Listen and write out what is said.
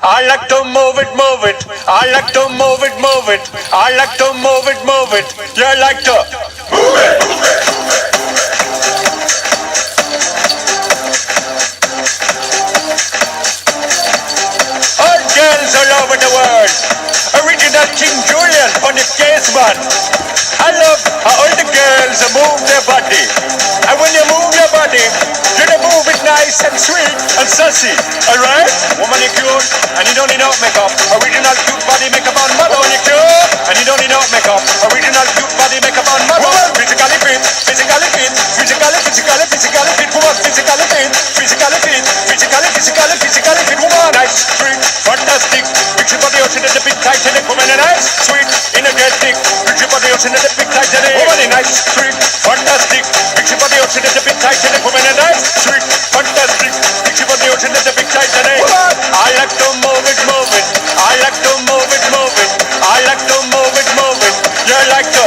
I like to move it, move it. I like to move it, move it. I like to move it, move it. You like to move it, move it. All girls all over the world. Original King Julian on the case man. I love how all the girls move their body. And when you move your body, you move it nice and sweet and sassy. Alright? Woman, you cute and you don't need no makeup. Original cute body makeup on mother. When you cute and you don't need no makeup. Original cute body makeup on mother. Physically fit, physically fit, physically fit. Woman, physically fit, physically fit, physically fit. Woman, nice, sweet, fantastic. Picture body ocean and the big Titanic. Woman, nice, sweet, energetic. Picture body ocean and the big Titanic. Woman, nice, sweet, fantastic. Picture body ocean and the big Titanic. Woman, nice, sweet, fantastic. Picture body ocean and the big Titanic. I like to move it, move it. I like to move it, move it. I like to move it, move it. You like to